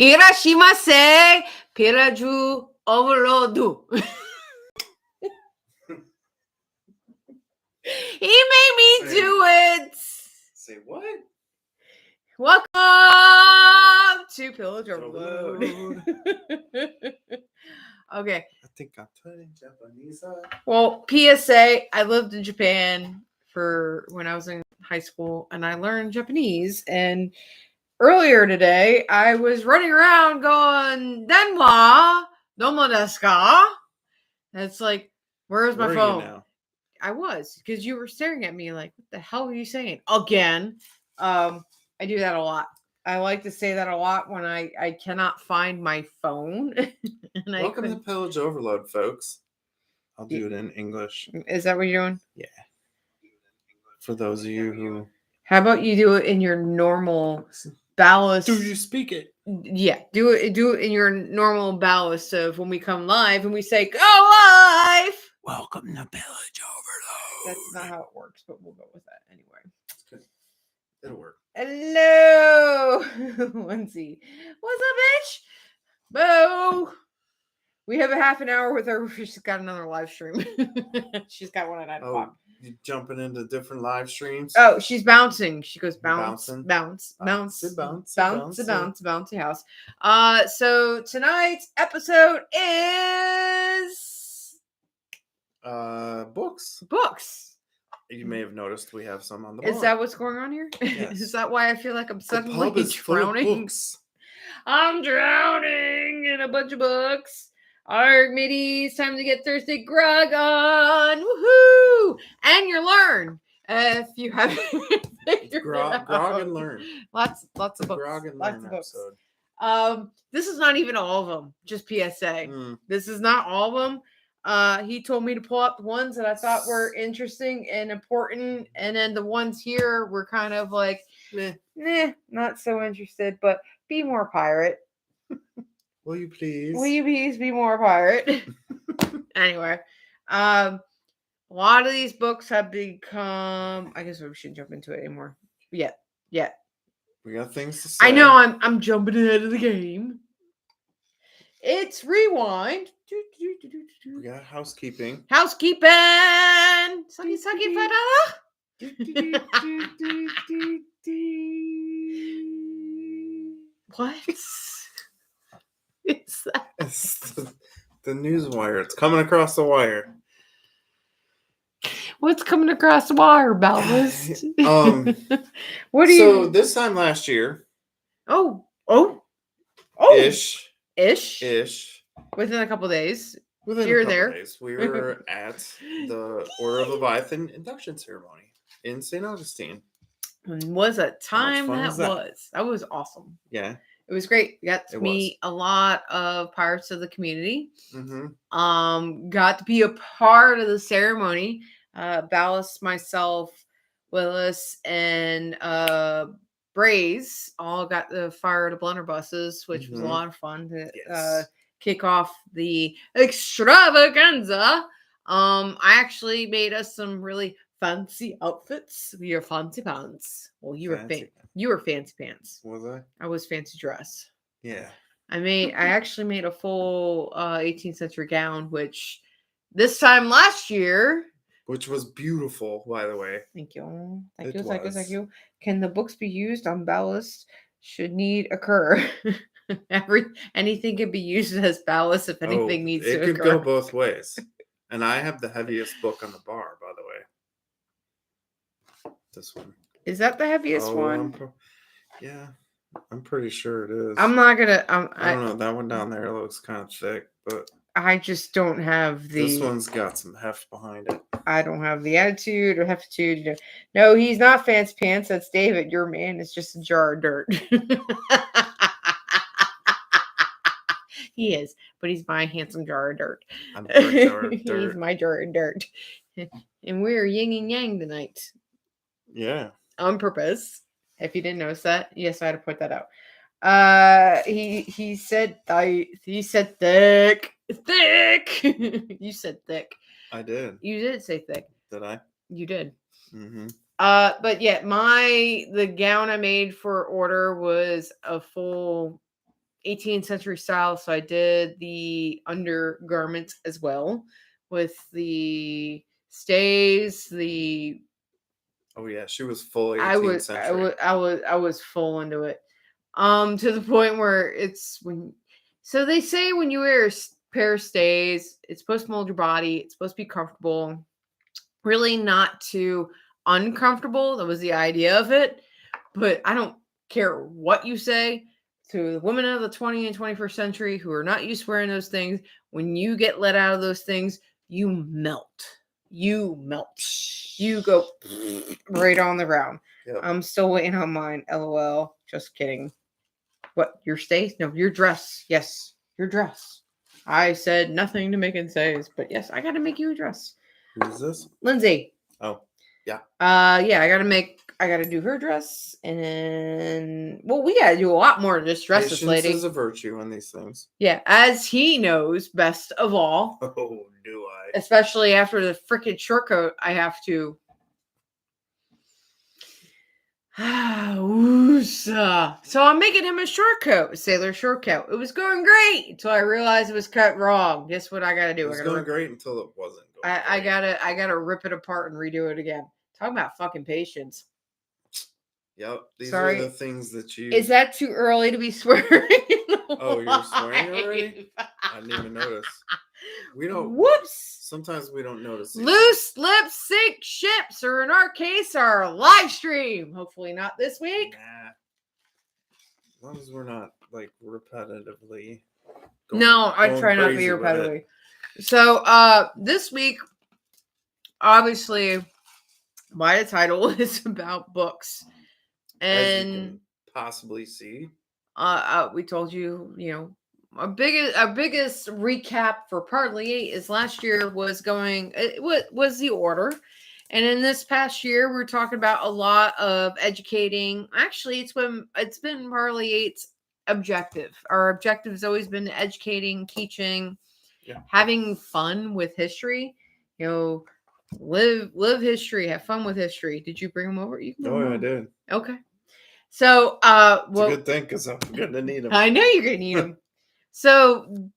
Irashimase Piraju Overloadu. He made me do it. Say what? Welcome to Pillage Overload. Okay. I think I'm turning Japanese. Well, PSA, I lived in Japan for when I was in high school and I learned Japanese. And earlier today, I was running around going, Denwa, domo desu ka? And it's like, where's my phone? You now? I was, because you were staring at me like, what the hell are you saying? Again. I do that a lot. I like to say that a lot when I cannot find my phone. And Welcome to Pillage Overload, folks. I'll do it in English. Is that what you're doing? Yeah. For those of you who... How about you do it in your normal ballast? Do you speak it? Yeah, do it in your normal ballast of when we come live and we say, go live! Welcome to Pillage Overload. That's not how it works, but we'll go with that anyway. It'll work. Hello, Lindsay. What's up, bitch? Boo. We have a half an hour with her. She's got another live stream. She's got one at 9 o'clock. You jumping into different live streams? Oh, she's bouncing. She goes bounce, Bouncing. bounce, bounce, Bouncy, bounce, bouncy. bounce, bouncy house. So tonight's episode is books. Books. You may have noticed we have some on the Is bar. that what's going on here? Yes. Is that why I feel like I'm The suddenly pub is full of drowning? books. I'm drowning in a bunch of books. Alright, mateys, time to get Thursday grog on. Woohoo! And you learn if you haven't figured Grog it out. and learn. Lots of books. Grog and Lots learn of books. episode. This is not even all of them. Just PSA. This is not all of them. He told me to pull out the ones that I thought were interesting and important, and then the ones here were kind of like, not so interested. But be more pirate. Will you please? Will you please be more pirate? Anyway, a lot of these books have become. I guess we shouldn't jump into it anymore. Yeah. We got things to say. I know I'm jumping ahead of the game. It's rewind. We got housekeeping. Housekeeping. Sucky fada. What? It's that. It's the news wire. It's coming across the wire. What's coming across the wire, Ballast? What do So you? this time last year. Oh. Ish. Within a couple days. Within Here a or couple there. days, we were at the Order of Leviathan induction ceremony in St. Augustine. Was a time fun that was that? was. That was awesome. Yeah. It was great. Got to It meet a lot of pirates of the community. Mm-hmm. Got to be a part of the ceremony. Ballast, myself, Willis, and Braze all got to fire the blunderbusses, which was a lot of fun to kick off the extravaganza. I actually made us some really fancy outfits. We are fancy pants. Well, you were fancy pants. Was I? I was fancy dress. Yeah. I actually made a full 18th century gown, which this time last year. Which was beautiful, by the way. Thank you. Thank you. Can the books be used on ballast? Should need occur. Anything can be used as ballast if anything needs to occur. It could go both ways. And I have the heaviest book on the bar, by the way. This one. Is that the heaviest one? I'm pretty sure it is. I'm not gonna. I don't know. That one down there looks kind of thick, but I just don't have the. This one's got some heft behind it. I don't have the attitude or heftitude. No, he's not fancy pants. That's David. Your man is just a jar of dirt. He is, but he's my handsome jar of dirt. I'm a jar of dirt. He's my jar of dirt. And we're yin and yang tonight. Yeah. On purpose. If you didn't notice that, yes, I had to point that out. He said thick. You said thick. I did. You did say thick. Did I? You did. Mm-hmm. But yeah, the gown I made for order was a full 18th century style. So I did the undergarments as well with the stays, the Oh yeah, she was full 18th I was century. I was full into it. To the point where it's when so they say when you wear a pair of stays, it's supposed to mold your body, it's supposed to be comfortable, really not too uncomfortable. That was the idea of it. But I don't care what you say to the women of the 20th and 21st century who are not used to wearing those things. When you get let out of those things, you melt. You melt. You go right on the ground. Yep. I'm still waiting on mine. LOL. Just kidding. What? Your stays? No, your dress. Yes, your dress. I said nothing to Megan says, but yes, I got to make you a dress. Who's this? Lindsay. Oh, yeah. Yeah, I gotta do her dress, and then, well, we gotta do a lot more than just dress this lady. Patience is a virtue in these things. Yeah, as he knows best of all. Oh, do I? Especially after the freaking short coat I have to. So I'm making him a short coat, a sailor short coat. It was going great until I realized it was cut wrong. Guess what I gotta do? It was going great until it wasn't going I great. I gotta rip it apart and redo it again. Talk about fucking patience. Yep, these Sorry. are the things that you. Is that too early to be swearing? Oh, you're swearing already? I didn't even notice. We don't. Whoops. Sometimes we don't notice. Loose lip sync ships, or in our case, our live stream. Hopefully not this week. Nah. As long as we're not like repetitively. No, I try not to be repetitive. So this week, obviously, by the title, is about books. And as you can possibly see. We told you, our biggest recap for Parlay is last year was the order, and in this past year we're talking about a lot of educating. Actually, it's been Parlay's objective. Our objective has always been educating, teaching, having fun with history. Live history, have fun with history. Did you bring them over? You can I did. Okay. So, it's a good thing because I'm gonna need them. I know you're gonna need them. So,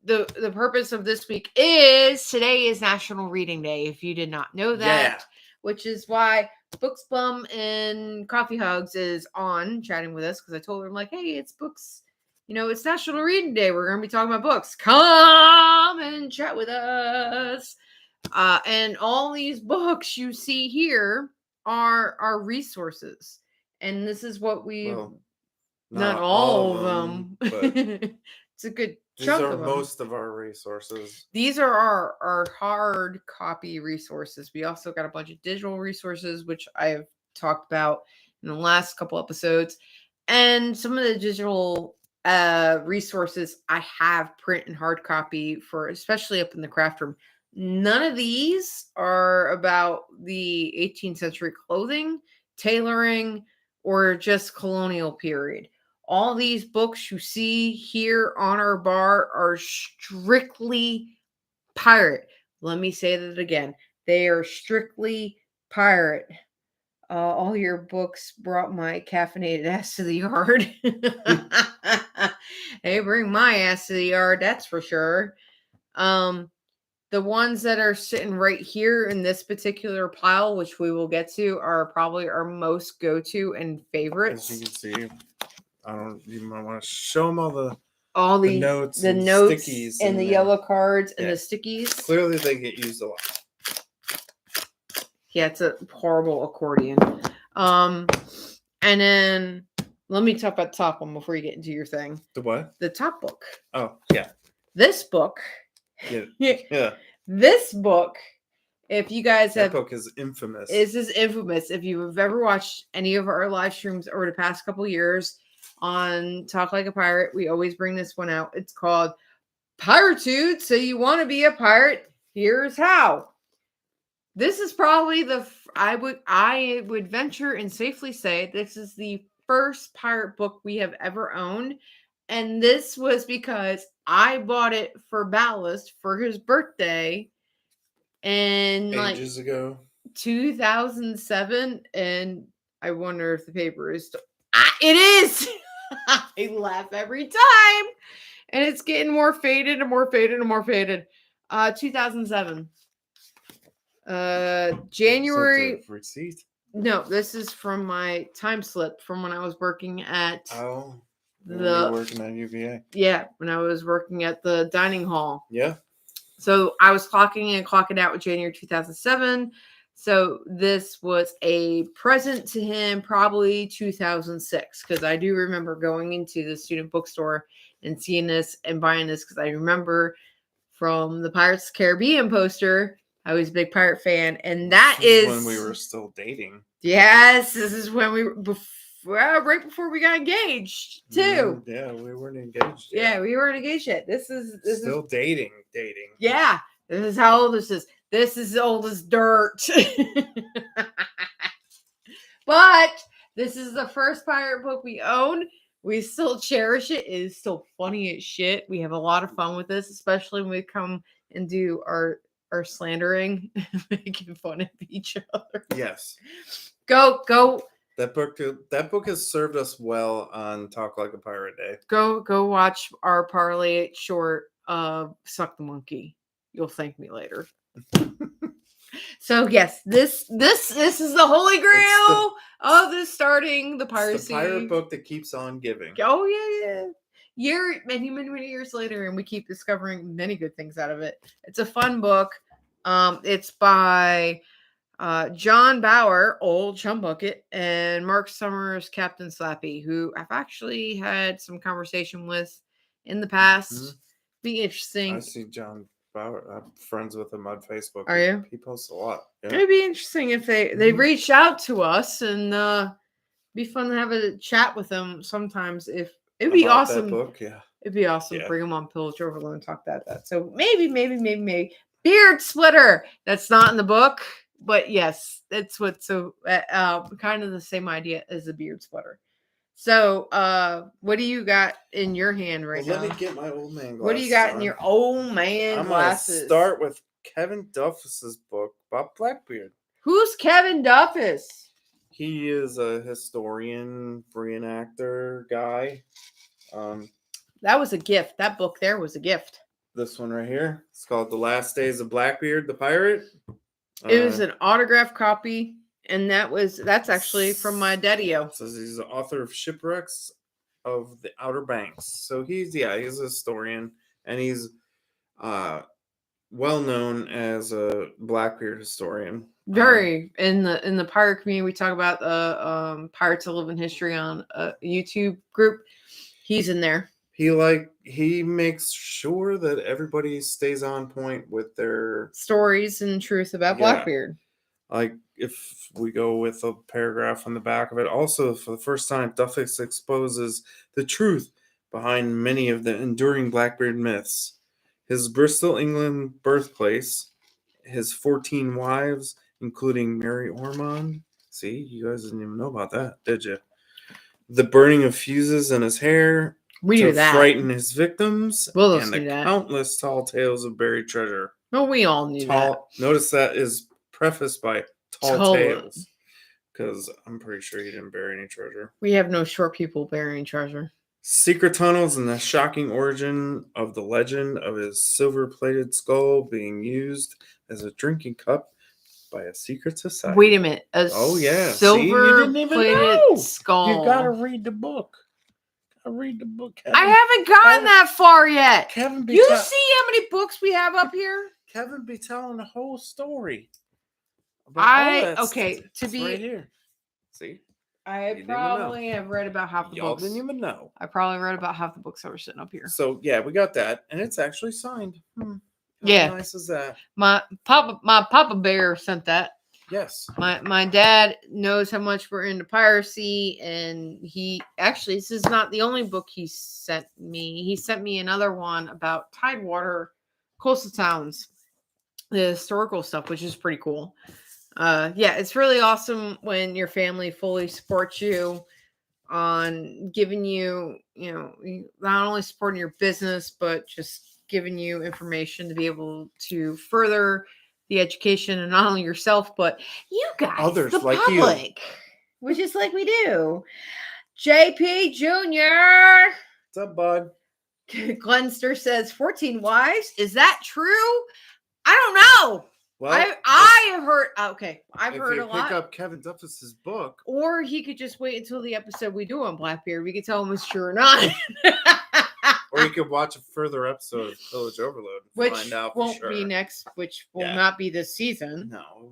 the purpose of this week is today is National Reading Day. If you did not know that, which is why Books Bum and Coffee Hugs is on chatting with us because I told her, I'm like, hey, it's books. It's National Reading Day. We're gonna be talking about books. Come and chat with us. And all these books you see here are resources. And this is what not all of them, but it's a good chunk of them. These are most of our resources. These are our hard copy resources. We also got a bunch of digital resources, which I've talked about in the last couple episodes. And some of the digital resources I have print and hard copy for, especially up in the craft room. None of these are about the 18th century clothing, tailoring, or just colonial period. All these books you see here on our bar are strictly pirate. Let me say that again. They are strictly pirate. All your books brought my caffeinated ass to the yard. They bring my ass to the yard, that's for sure. The ones that are sitting right here in this particular pile, which we will get to, are probably our most go-to and favorites. As you can see, you might want to show them all the notes, stickies, and the yellow cards and the stickies. Clearly, they get used a lot. Yeah, it's a horrible accordion. And then let me talk about the top one before you get into your thing. The what? The top book. Oh, yeah. This book. Yeah. This book, if you guys that book is infamous. This is infamous. If you've ever watched any of our live streams over the past couple years on Talk Like a Pirate, we always bring this one out. It's called Piratude. So you want to be a pirate? Here's how. This is probably I would venture and safely say this is the first pirate book we have ever owned. And this was because I bought it for Ballast for his birthday and ages ago, 2007. And I wonder if the paper is still. It is. I laugh every time. And it's getting more faded and more faded and more faded. 2007. January. Receipt. No, this is from my time slip from when I was working at when you were working at UVA. Yeah, when I was working at the dining hall. Yeah. So I was clocking in and clocking out with January 2007. So this was a present to him, probably 2006, because I do remember going into the student bookstore and seeing this and buying this, because I remember from the Pirates of the Caribbean poster, I was a big pirate fan, and that is when we were still dating. Yes, this is when we were right before we got engaged too. Yeah, we weren't engaged yet. Yeah, we weren't engaged yet. This is still dating. Yeah, this is how old this is. This is old as dirt. But this is the first pirate book we own. We still cherish it. It is still funny as shit. We have a lot of fun with this, especially when we come and do our slandering, making fun of each other. Yes. Go. That book has served us well on Talk Like a Pirate Day. Go watch our Parlay short of Suck the Monkey. You'll thank me later. So yes, this is the holy grail of this starting the piracy. It's the pirate book that keeps on giving. Oh yeah. Many years later, and we keep discovering many good things out of it. It's a fun book. It's by John Bauer, Old Chum Bucket, and Mark Summers, Captain Slappy, who I've actually had some conversation with in the past. Mm-hmm. Be interesting. I see John Bauer. I'm friends with him on Facebook. Are you? He posts a lot. Yeah. It'd be interesting if they reach out to us, and be fun to have a chat with them sometimes. If it'd be awesome. That book, yeah. It'd be awesome. Yeah. Bring them on Pillage Overload and talk about that. So maybe. Beard Splitter. That's not in the book, but yes, that's what. So kind of the same idea as the Beard Splitter. So what do you got in your hand right now? Let me get my old man glasses. What do you got in your old man glasses? I'm gonna start with Kevin Duffus's book about Blackbeard. Who's Kevin Duffus? He is a historian, reenactor guy. That was a gift. That book there was a gift. This one right here. It's called The Last Days of Blackbeard the Pirate. It was an autographed copy, and that's actually from my daddy-o. It says he's the author of Shipwrecks of the Outer Banks. So he's a historian, and he's well known as a Blackbeard historian. Very in the pirate community, we talk about the Pirates That Live in History on a YouTube group. He's in there. He makes sure that everybody stays on point with their stories and truth about Blackbeard. Like if we go with a paragraph on the back of it, also for the first time, Duffus exposes the truth behind many of the enduring Blackbeard myths. His Bristol, England birthplace, his 14 wives, including Mary Ormond. See, you guys didn't even know about that, did you? The burning of fuses in his hair. We knew that. Frighten his victims. And the countless tall tales of buried treasure. Well, we all knew that. Notice that is prefaced by tall tales. Because I'm pretty sure he didn't bury any treasure. We have no short people burying treasure. Secret tunnels and the shocking origin of the legend of his silver-plated skull being used as a drinking cup by a secret society. Wait a minute. Silver-plated skull. You gotta read the book. Read the book. Kevin. I haven't gotten that far yet. Kevin, see how many books we have up here? Kevin be telling the whole story. Right here. See, I probably have read about half the Y'all books. Didn't even know. I probably read about half the books that were sitting up here. So yeah, we got that, and it's actually signed. How nice is that? My Papa Bear sent that. Yes. My dad knows how much we're into piracy, and this is not the only book he sent me. He sent me another one about Tidewater coastal towns, the historical stuff, which is pretty cool. It's really awesome when your family fully supports you on giving you, not only supporting your business, but just giving you information to be able to further the education, and not only yourself, but you guys, others the like public, which is like we do. JP Jr. What's up, bud? Glenster says 14 wives. Is that true? I don't know. Well, I have heard. Okay, I've heard a If you lot. pick up Kevin Duffus's book, Or he could just wait until the episode we do on Blackbeard. We could tell him it's true or not. or you could watch a further episode of Pillage Overload and Which find out for won't sure. be next. Which will Yeah. not be this season. No, it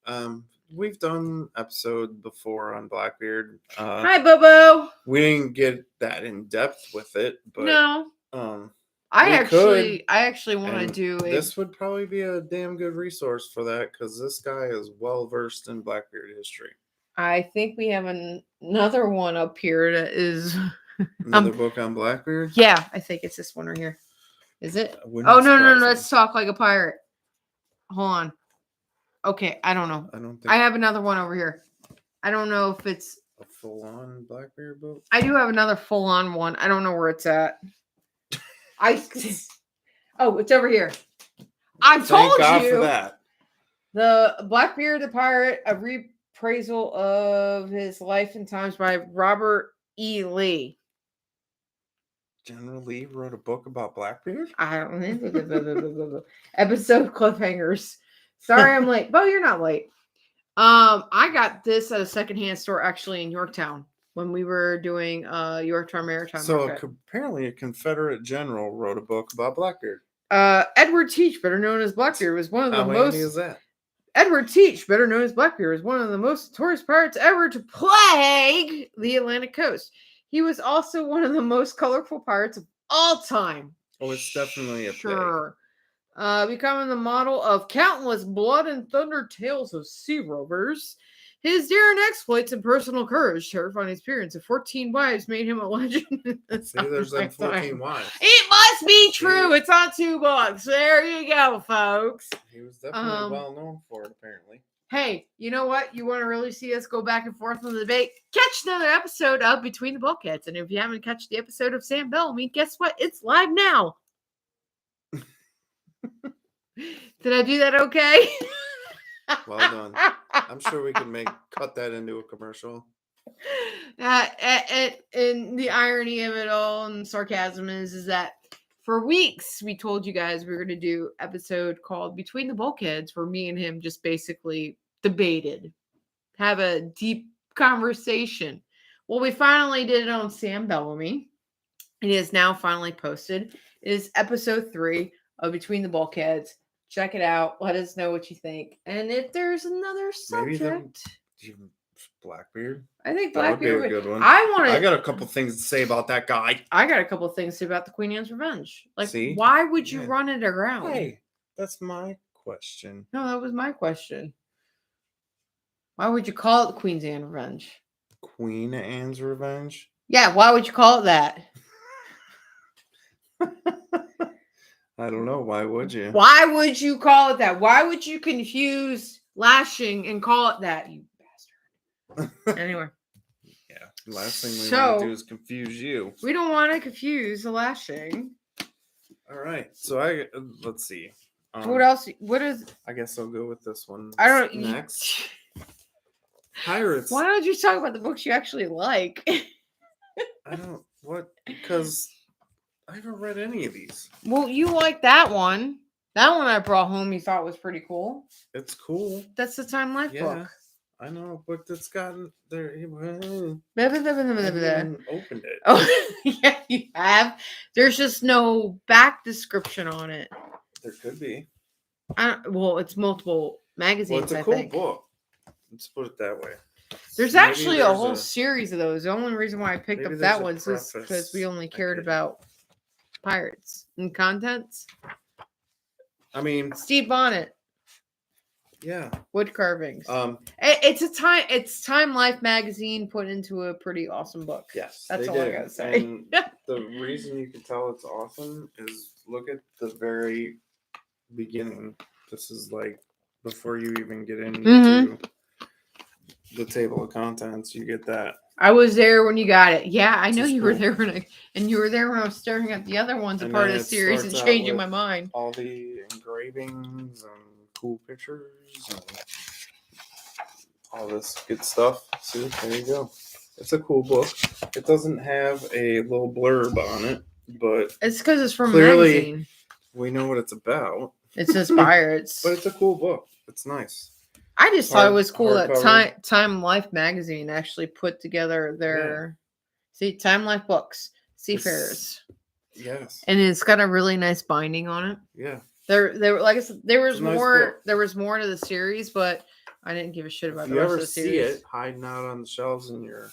won't. We've done episode before on Blackbeard. Hi, Bobo. We didn't get that in depth with it, but No. we I actually want to and do a. this would probably be a damn good resource for that because this guy is well versed in Blackbeard history. I think we have another one up here that is. Another book on Blackbeard? Yeah, I think it's this one right here. Is it? Wouldn't Oh, no. surprise me. Let's talk like a pirate. Hold on. Okay, I don't know. I don't think I have another one over here. I don't know if it's. a full-on Blackbeard book. I do have another full-on one. I don't know where it's at. Oh, it's over here. I told Thank God you. for that. The Blackbeard the Pirate, a reprisal of his life and times by Robert E. Lee. General Lee wrote a book about Blackbeard? I don't know. Episode cliffhangers. Sorry, I'm late. Bo, you're not late. I got this at a secondhand store actually in Yorktown when we were doing Yorktown Maritime So Market. apparently a Confederate general wrote a book about Blackbeard. Edward Teach, better known as Blackbeard, was one of the How most. handy is that? Edward Teach, better known as Blackbeard, was one of the most notorious pirates ever to plague the Atlantic coast. He was also one of the most colorful pirates of all time. Oh, it's definitely a Sure. Becoming the model of countless blood and thunder tales of sea rovers. His daring exploits and personal courage, terrifying experience of 14 wives made him a legend. See, there's them 14 wives. It must be true. It's on 2 books. There you go, folks. He was definitely well known for it, apparently. Hey, you know what? You want to really see us go back and forth on the debate? Catch another episode of Between the Bulkheads. And if you haven't catched the episode of Sam Bellamy, guess what? It's live now. Did I do that okay? Well done. I'm sure we can cut that into a commercial. And the irony of it all and sarcasm is that for weeks we told you guys we were going to do episode called Between the Bulkheads, where me and him just basically debated, have a deep conversation. Well, we finally did it on Sam Bellamy. It is now finally posted. It is episode 3 of Between the Bulkheads. Check it out. Let us know what you think. And if there's another subject, Blackbeard. I think That would be Blackbeard. a good one. I got a couple things to say about that guy. I got a couple of things to say about the Queen Anne's Revenge. Like, See? why would you Yeah. run it aground? Hey, that's my question. No, that was my question. Why would you call it the Queen's Anne Revenge? Queen Anne's Revenge? Yeah, why would you call it that? I don't know. Why would you? Why would you call it that? Why would you confuse lashing and call it that, you bastard? Anyway. Yeah. The last thing we want to do is confuse you. We don't want to confuse the lashing. All right. So let's see. What else? What is? I guess I'll go with this one. I don't. Next. Pirates. Why don't you talk about the books you actually like? I don't. What? Because I haven't read any of these. Well, you like that one. That one I brought home you thought was pretty cool. It's cool. That's the Time Life book. I know, but it's gotten there. I haven't opened it. Oh, yeah, you have. There's just no back description on it. There could be. Well, it's multiple magazines, Well, it's a cool book. Let's put it that way. There's Maybe actually a whole series of those. The only reason why I picked up that one is because we only cared about pirates and contents. I mean, Steve Bonnet. Yeah. Wood carvings. It's Time Life magazine put into a pretty awesome book. Yes. That's all I gotta say. And the reason you can tell it's awesome is look at the very beginning. This is like before you even get into the table of contents, you get that. I was there when you got it. Yeah, I know you were there and you were there when I was staring at the other ones, a part of the series, and changing my mind. All the engravings and cool pictures and all this good stuff. See, there you go. It's a cool book. It doesn't have a little blurb on it, but It's because it's from a clearly magazine. we know what it's about. It says pirates. But it's a cool book. It's nice. I just thought it was cool that hardcover. Time Life magazine actually put together their Time Life books, Seafarers. Yes. And it's got a really nice binding on it. Yeah. There like I said, there was Nice more book. There was more to the series, but I didn't give a shit about If the you rest ever of the see series. it hiding out on the shelves in your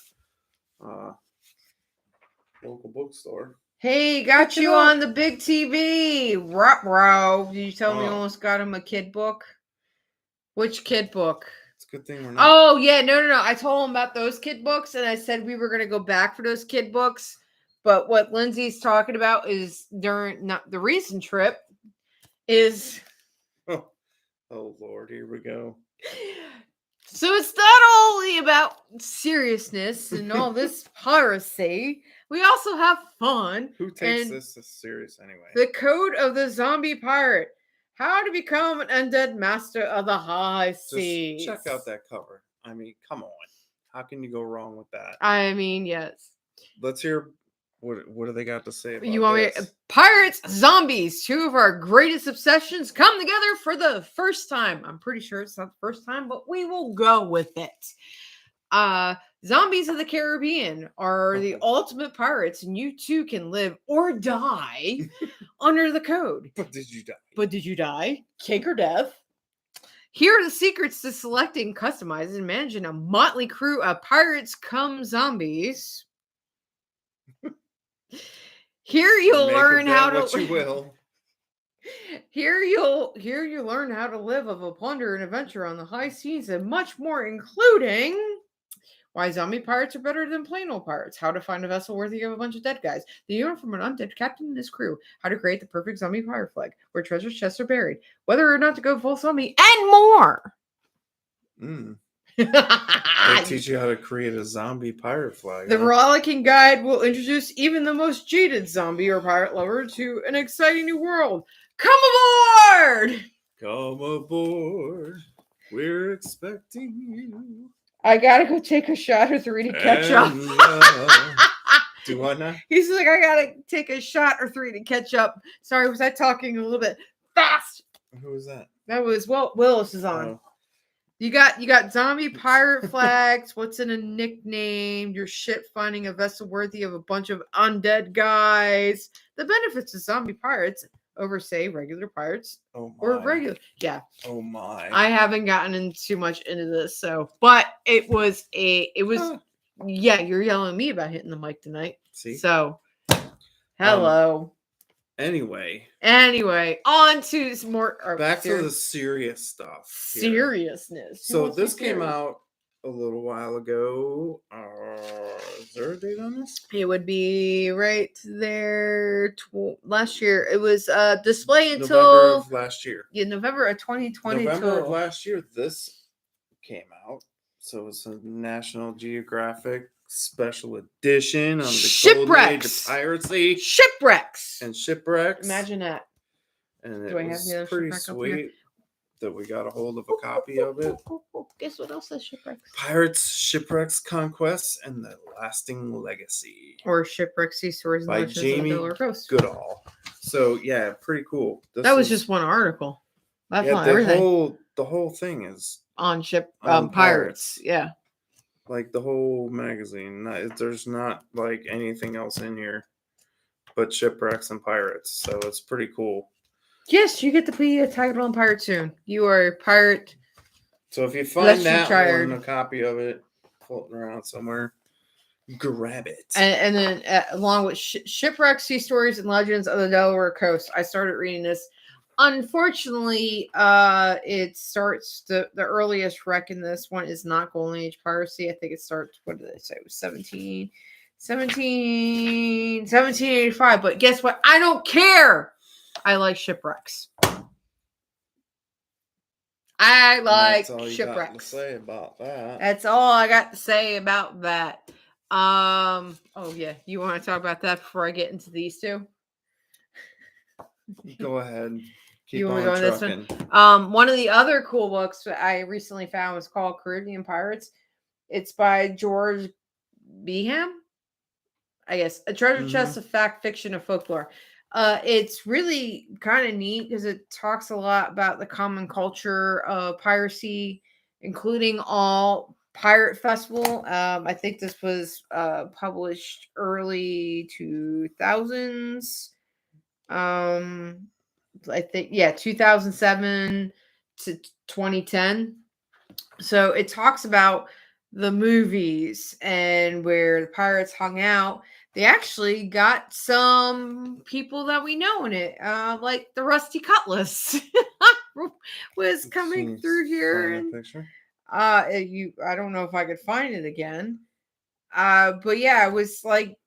local bookstore. Hey, got Pick it you up. on the big TV. Ruh-roh. Did you tell me you almost got him a kid book? Which kid book? It's a good thing we're not. Oh, yeah. No. I told him about those kid books, and I said we were going to go back for those kid books. But what Lindsay's talking about is during not the recent trip is... Oh, Lord. Here we go. So it's not only about seriousness and all this piracy. We also have fun. Who takes and this serious anyway? The Code of the Zombie Pirate. How to become an undead master of the high seas. Just check out that cover. I mean, come on. How can you go wrong with that? I mean, yes. Let's hear what do they got to say about You want this? me? Pirates, zombies, two of our greatest obsessions come together for the first time. I'm pretty sure it's not the first time, but we will go with it. Zombies of the Caribbean are the ultimate pirates, and you too can live or die under the code. But did you die? Cake or death? Here are the secrets to selecting, customizing, and managing a motley crew of pirates come zombies. Here you'll learn how to. What you will. Here you learn how to live of a plunder and adventure on the high seas and much more, including why zombie pirates are better than plain old pirates, how to find a vessel worthy of a bunch of dead guys, the uniform from an undead captain and his crew, how to create the perfect zombie pirate flag, where treasure chests are buried, whether or not to go full zombie, and more. They teach you how to create a zombie pirate flag. The rollicking guide will introduce even the most jaded zombie or pirate lover to an exciting new world. Come aboard! Come aboard. We're expecting you. I gotta go take a shot or three to catch up. Do I not? He's like, I gotta take a shot or three to catch up. Sorry, was I talking a little bit fast? Who was that? That was Willis is on. Oh. You got zombie pirate flags. What's in a nickname? Your ship finding a vessel worthy of a bunch of undead guys. The benefits of zombie pirates over, say, regular pirates. Oh my. Or regular. Yeah. Oh my. I haven't gotten too much into this, but it was yeah, you're yelling at me about hitting the mic tonight. See? So hello. Anyway, on to some more back to the serious stuff. Seriousness. So this came out a little while ago. Is there a date on this? It would be right there. Last year. It was display until November of last year. Yeah, November of 2022. November of last year, this came out. So it's a National Geographic special edition on the Golden Age of piracy. Shipwrecks. And shipwrecks. Imagine that. And it was pretty sweet that we got a hold of a copy of it. Guess what else says shipwrecks? Pirates, Shipwrecks, Conquests, and the Lasting Legacy. Or Shipwreck Sea Stories by Jamie Goodall. So yeah, pretty cool. That was just one article. That's not everything. The whole thing is on pirates. Yeah. Like the whole magazine. There's not like anything else in here but shipwrecks and pirates. So it's pretty cool. Yes, you get to be a title on pirate soon. You are a pirate. So if you find that one, a copy of it floating around somewhere, grab it. And then along with Shipwreck, Sea Stories, and Legends of the Delaware Coast, I started reading this. Unfortunately, it starts the earliest wreck in this one is not Golden Age piracy. I think it starts, what did they say? It was 1785. But guess what? I don't care. I like shipwrecks. I like shipwrecks. Got to say about that. That's all I got to say about that. Oh yeah, you want to talk about that before I get into these two? Go ahead. You want to go on this one? One of the other cool books that I recently found was called Caribbean Pirates. It's by George Beham, I guess, a treasure chest of fact, fiction, and folklore. It's really kind of neat because it talks a lot about the common culture of piracy, including all pirate festival. I think this was published early 2000s. I think 2007 to 2010. So it talks about the movies and where the pirates hung out. They actually got some people that we know in it, like the Rusty Cutlass was coming through here. And, I don't know if I could find it again. But yeah, it was like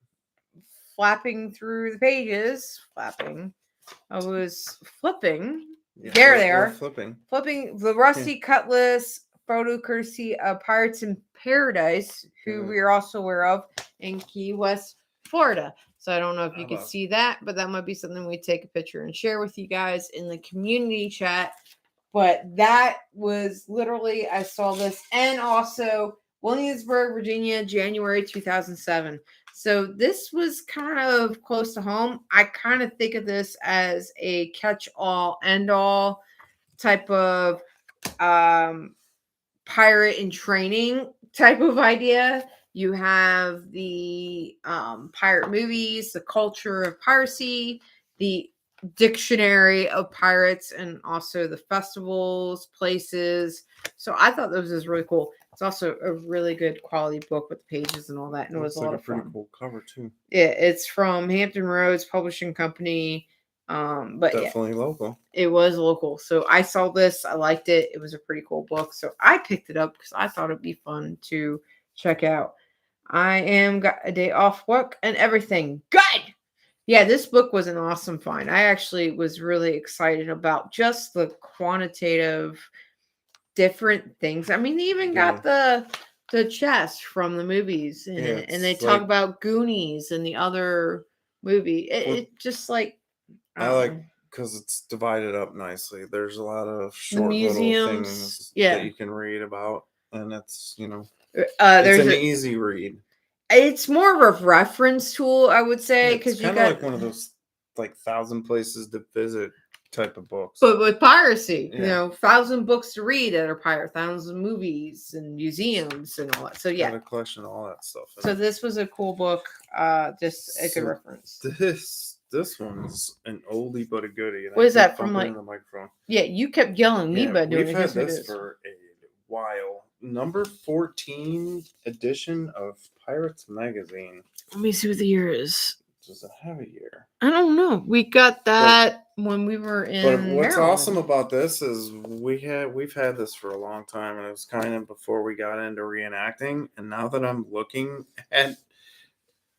flapping through the pages. I was flipping. Yeah, there they are. Flipping The Rusty Cutlass photo courtesy of Pirates in Paradise, who we are also aware of in Key West, Florida. So I don't know if you can see that, but that might be something we take a picture and share with you guys in the community chat. But that was literally, I saw this, and also Williamsburg, Virginia, January 2007. So this was kind of close to home. I kind of think of this as a catch-all, end-all type of pirate in training type of idea. You have the pirate movies, the culture of piracy, the dictionary of pirates, and also the festivals, places. So I thought this was really cool. It's also a really good quality book with the pages and all that, and it was a lot of fun. Pretty cool cover too. Yeah, it's from Hampton Roads Publishing Company. But definitely local. It was local. So I saw this. I liked it. It was a pretty cool book. So I picked it up because I thought it'd be fun to check out. I got a day off work and everything. Good. Yeah, this book was an awesome find. I actually was really excited about just the quantitative different things. I mean, they even got the chest from the movies in it, and they talk about Goonies and the other movie. It just like I like because it's divided up nicely. There's a lot of short little things that you can read about, and it's it's an easy read. It's more of a reference tool, I would say, because you got like one of those 1,000 places to visit type of books. But with piracy, 1,000 books to read that are pirate, 1,000 movies and museums and all that. So got a collection of all that stuff. So this was a cool book, just a good reference. This one's an oldie but a goodie. What is that from? The microphone. Yeah, you kept yelling me by doing it. We've had this for a while. Number 14 edition of Pirates Magazine. Let me see what the year is. Does it have a year? I don't know. We got that when we were in. But what's awesome about this is we've had this for a long time, and it was kind of before we got into reenacting. And now that I'm looking at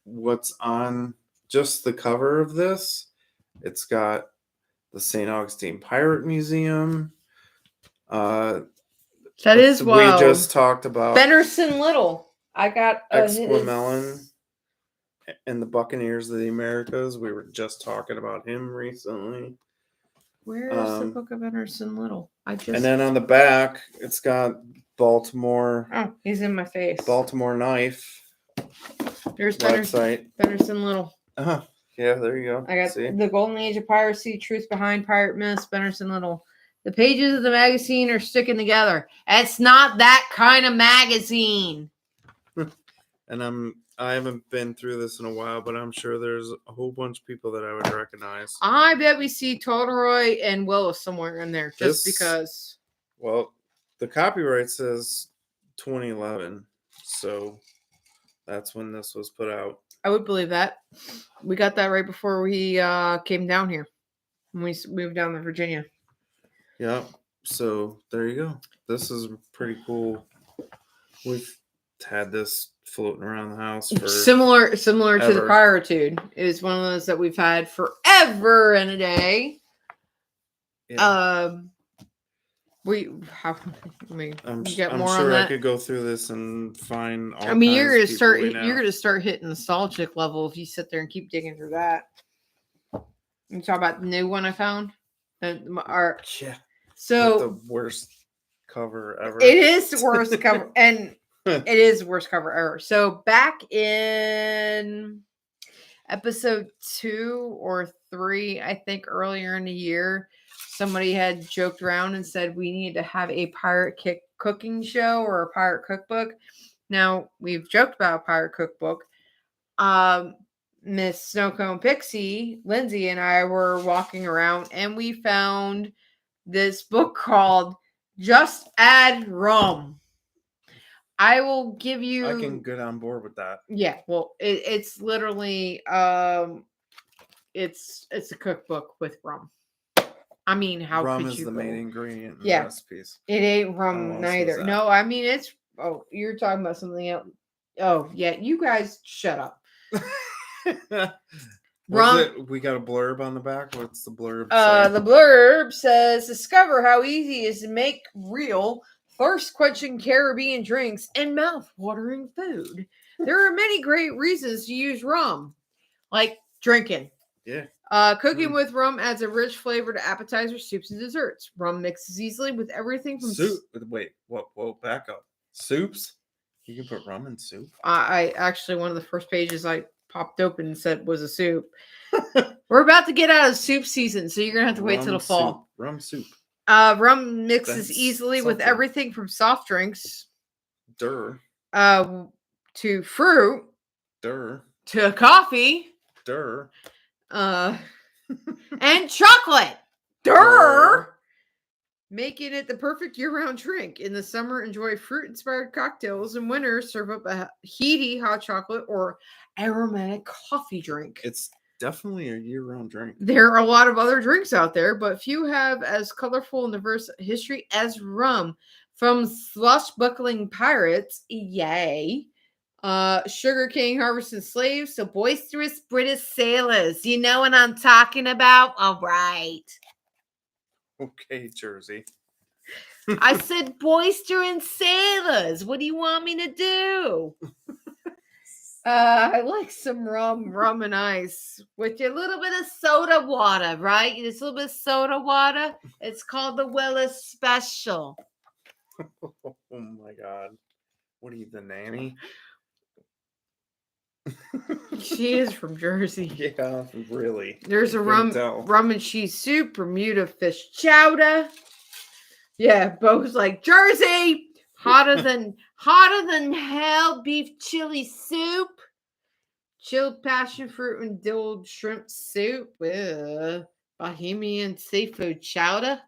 what's on just the cover of this, it's got the St. Augustine Pirate Museum. That is wild. We just talked about Benderson Little. I got Exquemelin and the Buccaneers of the Americas. We were just talking about him recently. Where is the book of Benderson Little? And then on the back, it's got Baltimore. Oh, he's in my face. Baltimore Knife. There's Benderson Little. Yeah, there you go. I got The Golden Age of Piracy, Truth Behind Pirate Myths, Benderson Little. The pages of the magazine are sticking together. It's not that kind of magazine. And I haven't been through this in a while, but I'm sure there's a whole bunch of people that I would recognize. I bet we see Tolroy and Willis somewhere in there, because. Well, the copyright says 2011, so that's when this was put out. I would believe that. We got that right before we came down here. When we moved down to Virginia. Yeah, so there you go. This is pretty cool. We've had this floating around the house for similar to the Piratude. It is one of those that we've had forever and a day. Yeah. I'm sure I could go through this and find all you're gonna start hitting nostalgic level if you sit there and keep digging through that. You talk about the new one I found? So the worst cover ever. It is the worst cover. And It is the worst cover ever. So back in episode 2 or 3, I think earlier in the year, somebody had joked around and said we need to have a pirate cooking show or a pirate cookbook. Now, we've joked about a pirate cookbook. Miss Snowcone Pixie, Lindsay, and I were walking around and we found this book called Just Add Rum. I will give you. I can get on board with that. Yeah, well, it's literally it's a cookbook with rum. I mean, how rum could is you the go? main ingredient in the Yeah. recipes. It ain't rum else was neither. that? No, I mean it's. Oh, you're talking about something else. Oh yeah, you guys shut up. Rum. We got a blurb on the back. What's the blurb say? The blurb says, "Discover how easy it is to make real thirst-quenching Caribbean drinks and mouth-watering food. There are many great reasons to use rum, like drinking. Yeah. Cooking with rum adds a rich flavor to appetizers, soups, and desserts. Rum mixes easily with everything from soup. Wait, whoa, back up. Soups? You can put rum in soup? I actually, one of the first pages I popped open and said was a soup. We're about to get out of soup season, so you're going to have to wait till the fall. Rum soup. Rum mixes easily with something. everything from soft drinks to fruit to coffee and chocolate. Making it the perfect year-round drink. In the summer, enjoy fruit-inspired cocktails. In winter, serve up a heaty hot chocolate or aromatic coffee drink. It's definitely a year-round drink. There are a lot of other drinks out there, but few have as colorful and diverse history as rum. From swashbuckling pirates, yay, sugarcane harvesting slaves to boisterous British sailors. You know what I'm talking about? All right. Okay, Jersey. I said boisterous sailors. What do you want me to do? I like some rum and ice with a little bit of soda water, right? Just a little bit of soda water. It's called the Willis Special. Oh my God. What are you, the nanny? She is from Jersey. Yeah, really. There's a rum and cheese soup, Bermuda fish chowder. Yeah, Bo's like Jersey, hotter than hell beef chili soup, chilled passion fruit and dilled shrimp soup, Bohemian seafood chowder,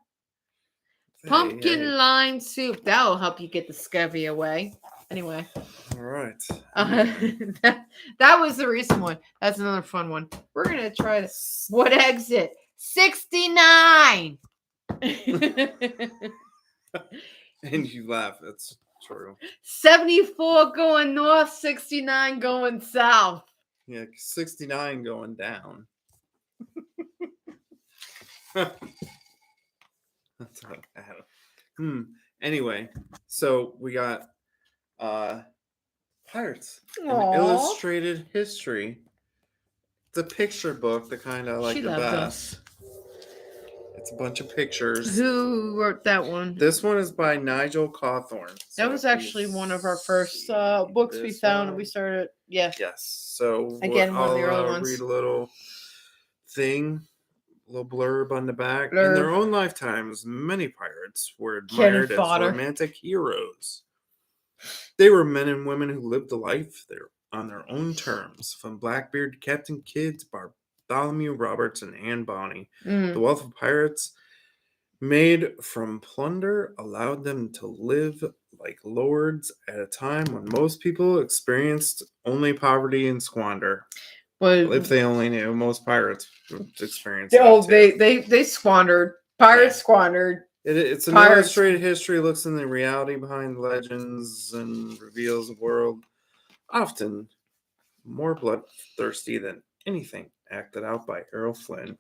pumpkin lime soup. That'll help you get the scurvy away. Anyway. All right. That was the recent one. That's another fun one. We're going to try this. What exit? 69. And you laugh. That's true. 74 going north, 69 going south. Yeah, 69 going down. That's not bad. Anyway, so we got Pirates, an illustrated history. The picture book, the kind I like the best. It's a bunch of pictures. Who wrote that one? This one is by Nigel Cawthorne. That was actually one of our first books we found and we started. Yeah. Yes. So again, one of the early ones. Read a little thing, a little blurb on the back. In their own lifetimes, many pirates were admired as romantic heroes. They were men and women who lived a life on their own terms, from Blackbeard to Captain Kidd to Bartholomew Roberts and Anne Bonny. The wealth of pirates made from plunder allowed them to live like lords at a time when most people experienced only poverty and squander. Well, if they only knew, most pirates experienced they squandered. Pirates squandered. It's an illustrated history, looks in the reality behind legends and reveals a world often more bloodthirsty than anything acted out by Errol Flynn.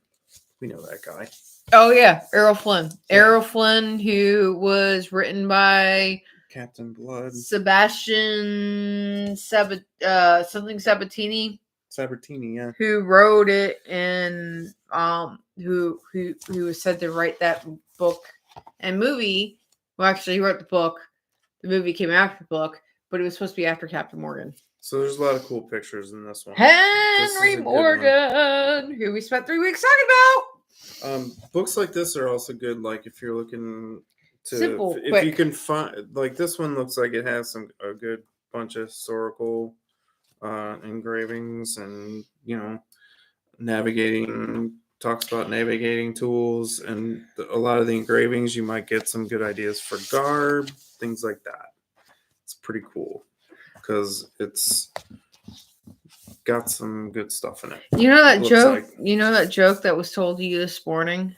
We know that guy. Oh, yeah. Errol Flynn. Yeah. Errol Flynn, who was written by Captain Blood. Sebastian something Sabatini. Sabatini, yeah. Who wrote it and who was said to write that book and movie. Well, actually, he wrote the book. The movie came after the book. but it was supposed to be after Captain Morgan. So there's a lot of cool pictures in this one. Henry a good Morgan, who we spent 3 weeks talking about. Books like this are also good. Like if you're looking to, Simple, if quick. you can find, like this one looks like it has a good bunch of historical engravings, and navigating. Talks about navigating tools, and a lot of the engravings you might get some good ideas for garb, things like that. It's pretty cool because it's got some good stuff in it. You know that joke? Like. You know that joke that was told to you this morning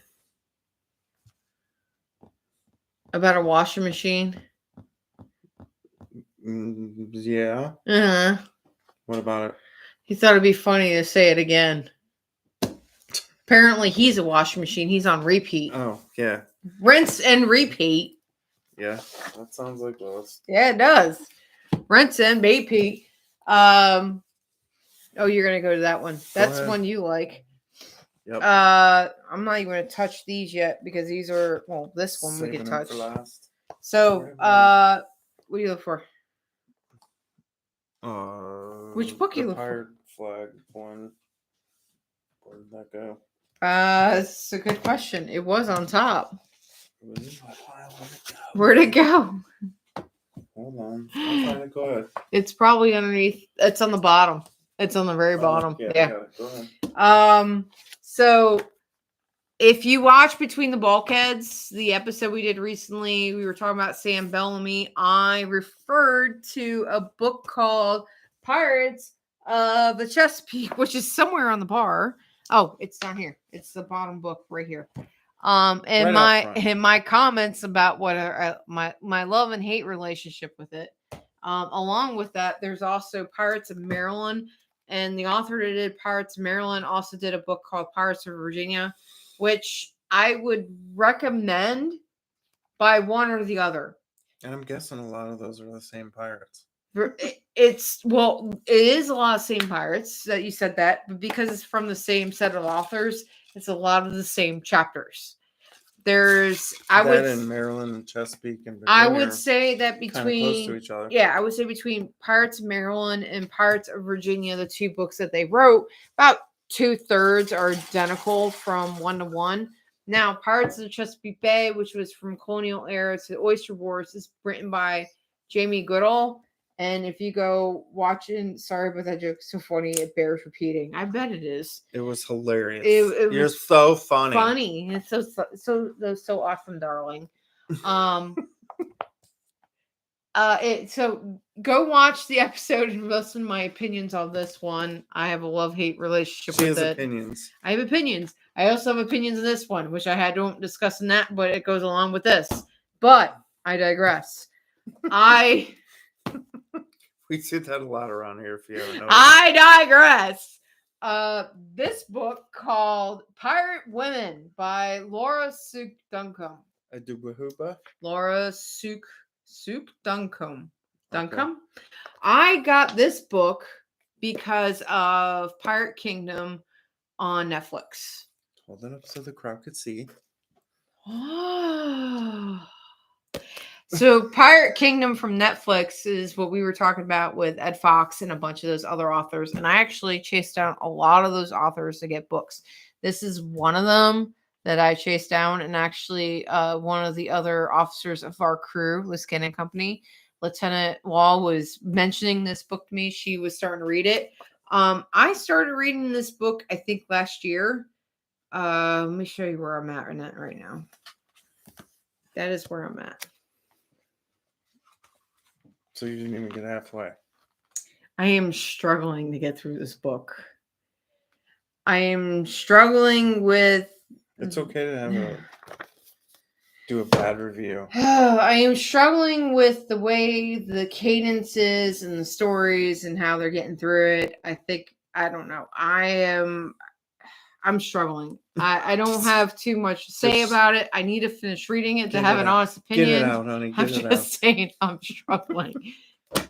about a washing machine? Yeah. Uh-huh. What about it? He thought it'd be funny to say it again. Apparently, he's a washing machine. He's on repeat. Oh, yeah. Rinse and repeat. Yeah, that sounds like Lois. Yeah, it does. Rinse and repeat. Oh, you're going to go to that one. That's one you like. Yep. I'm not even going to touch these yet because these are, well, this one we could touch. For last. So, what do you look for? Which book you look for? Pirate Flag one. Where did that go? It's a good question. It was on top. Where'd it go? Hold on. I'll find it. Go ahead. It's probably underneath. It's on the bottom. It's on the very bottom. Yeah. Go ahead. So if you watch Between the Bulkheads, the episode we did recently, we were talking about Sam Bellamy. I referred to a book called Pirates of the Chesapeake, which is somewhere on the bar. Oh, it's down here. It's the bottom book right here. And right my comments about what my love and hate relationship with it. Along with that, there's also Pirates of Maryland, and the author that did Pirates of Maryland also did a book called Pirates of Virginia, which I would recommend by one or the other. And I'm guessing a lot of those are the same pirates. It is a lot of same pirates that you said that, but because it's from the same set of authors, it's a lot of the same chapters. There's in Maryland and Chesapeake and Virginia, I would say that between close to each other. Yeah, I would say between Pirates of Maryland and Pirates of Virginia, the two books that they wrote, about 2/3 are identical from 1 to 1. Now, Pirates of the Chesapeake Bay, which was from colonial era to the Oyster Wars, is written by Jamie Goodall. And if you go watching, sorry, but that joke's so funny, it bears repeating. I bet it is. It was hilarious. You're was so funny. Funny. It's so awesome, darling. So go watch the episode and listen to my opinions on this one. I have a love-hate relationship with it. Opinions. I have opinions. I also have opinions in this one, which I don't discuss in that, but it goes along with this. But I digress. We see that a lot around here, if you haven't noticed. I digress. This book called Pirate Women by Laura Suk Duncombe. Laura Suk Duncombe. Duncombe? Okay. I got this book because of Pirate Kingdom on Netflix. Hold it up so the crowd could see. Oh. So Pirate Kingdom from Netflix is what we were talking about with Ed Fox and a bunch of those other authors. And I actually chased down a lot of those authors to get books. This is one of them that I chased down. And actually one of the other officers of our crew, Liskin and Company, Lieutenant Wall, was mentioning this book to me. She was starting to read it. I started reading this book, I think, last year. Let me show you where I'm at right now. That is where I'm at. So you didn't even get halfway. I am struggling to get through this book. I am struggling with... It's okay to do a bad review. I am struggling with the way the cadence is and the stories and how they're getting through it. I don't know. I'm struggling. I don't have too much to say about it. I need to finish reading it to have an honest opinion. Get it out, honey. I'm just saying I'm struggling.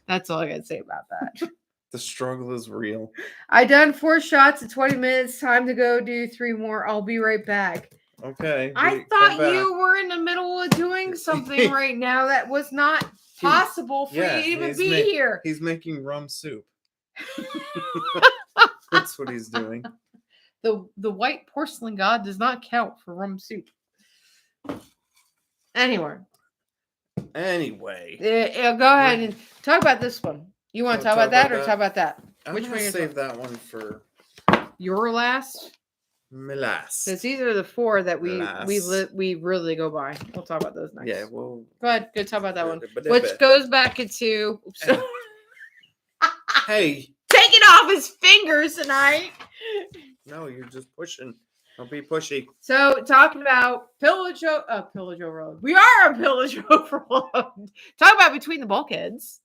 That's all I got to say about that. The struggle is real. I done 4 shots at 20 minutes. Time to go do 3 more. I'll be right back. Okay. I thought you were in the middle of doing something right now that was not possible for you to even be here. He's making rum soup. That's what he's doing. The white porcelain god does not count for rum soup. Anyway, go ahead and talk about this one. You want to talk about that or talk about that? Which one? Save that one for your last. My last. Because these are the 4 that we really go by. We'll talk about those next. Yeah, well. Go ahead. Go talk about that one. Which goes back into. Hey. Taking off his fingers tonight. No, you're just pushing. Don't be pushy. So, talking about Pillage Overload. We are a Pillage Overload. Talk about Between the Bulkheads.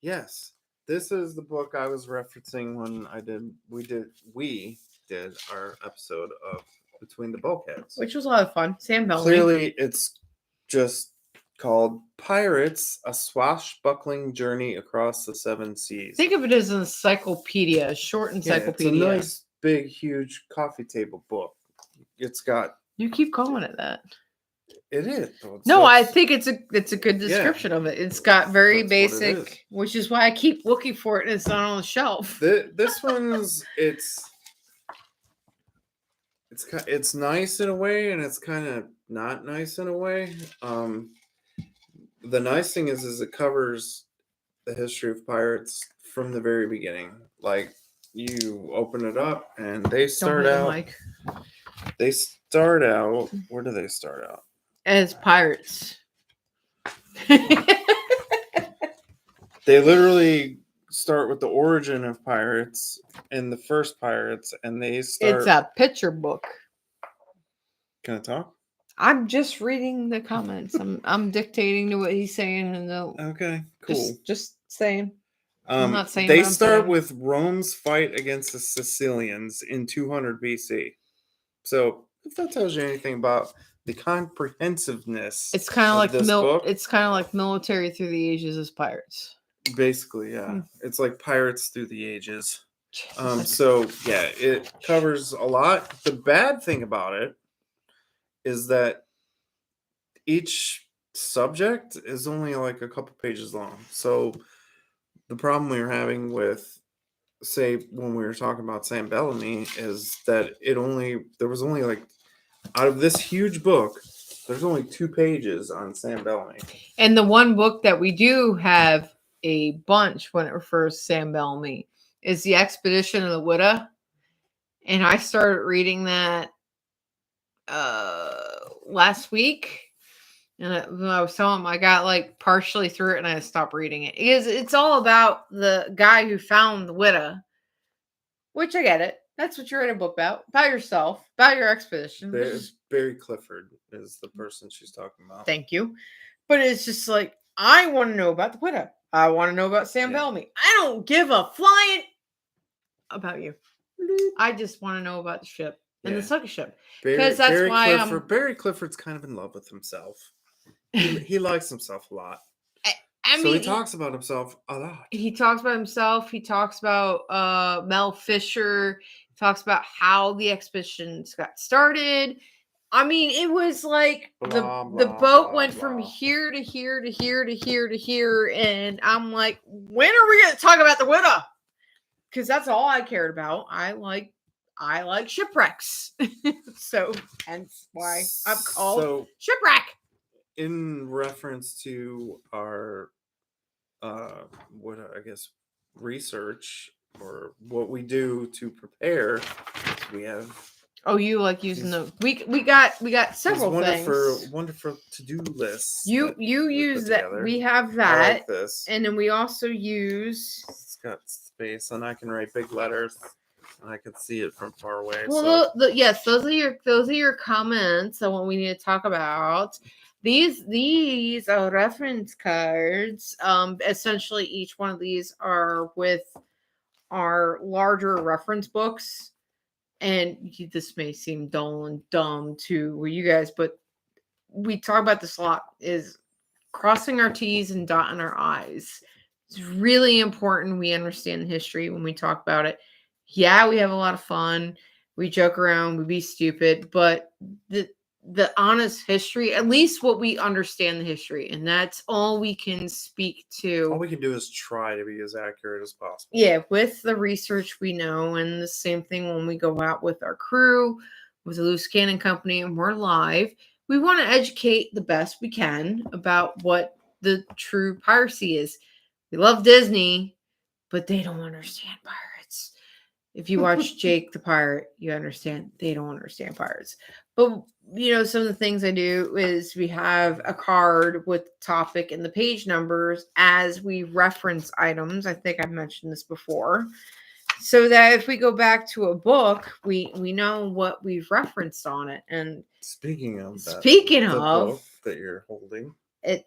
Yes. This is the book I was referencing when we did our episode of Between the Bulkheads. Which was a lot of fun. Sam Bellamy. Clearly, it's just called Pirates, A Swashbuckling Journey Across the Seven Seas. Think of it as an encyclopedia, a short encyclopedia. Yeah, it's a nice, big, huge coffee table book. It's got... You keep calling it that. It is. No, I think it's a good description of it. It's got very basic, which is why I keep looking for it and it's not on the shelf. This one's... It's nice in a way, and it's kind of not nice in a way. The nice thing is it covers the history of pirates from the very beginning. Like, you open it up, and they start out. They start out. Where do they start out? As pirates. They literally start with the origin of pirates and the first pirates, and they start. It's a picture book. Can I talk? I'm just reading the comments. I'm dictating to what he's saying, and okay, cool. Just saying. I'm not saying. They start with Rome's fight against the Sicilians in 200 BC. So if that tells you anything about the comprehensiveness, it's kind of like book, it's kind of like military through the ages as pirates. Basically, yeah. It's like pirates through the ages. So yeah, it covers a lot. The bad thing about it is that each subject is only like a couple pages long. So the problem we were having with, say, when we were talking about Sam Bellamy, is that there was only like, out of this huge book, there's only 2 pages on Sam Bellamy. And the one book that we do have a bunch when it refers to Sam Bellamy is The Expedition of the Widow. And I started reading that last week. And I was telling him I got like partially through it and I stopped reading it. It's all about the guy who found the widow, which I get it. That's what you're writing a book about yourself, about your expedition. Barry Clifford is the person she's talking about. Thank you. But it's just like, I want to know about the widow. I want to know about Sam Bellamy. I don't give a flying about you. I just want to know about the ship and the sucker ship. Because that's why Barry Clifford's kind of in love with himself. He likes himself a lot. I mean, so he talks about himself a lot. He talks about himself. He talks about Mel Fisher. He talks about how the expeditions got started. I mean, it was like the boat went from here to here to here to here to here. And I'm like, when are we going to talk about the widow? Because that's all I cared about. I like shipwrecks. So hence why I'm called Shipwreck. In reference to our research or what we do to prepare, we have you like using the we got several wonderful to-do lists. You use that together. We have that. I like this. And then we also use, it's got space and I can write big letters. I can see it from far away. Well, yes, those are your comments on what we need to talk about. These are reference cards. Essentially, each one of these are with our larger reference books. And this may seem dull and dumb to you guys, but we talk about this a lot, is crossing our T's and dotting our I's. It's really important we understand the history when we talk about it. Yeah, we have a lot of fun. We joke around, we be stupid, but the honest history, at least what we understand the history, and that's all we can speak to. All we can do is try to be as accurate as possible. Yeah, with the research we know, and the same thing when we go out with our crew, with the Loose Cannon Company, and we're live. We want to educate the best we can about what the true piracy is. We love Disney, but they don't understand pirates. If you watch Jake the Pirate, you understand they don't understand pirates. But, some of the things I do is we have a card with the topic and the page numbers as we reference items. I think I've mentioned this before. So that if we go back to a book, we know what we've referenced on it. And speaking of book that you're holding,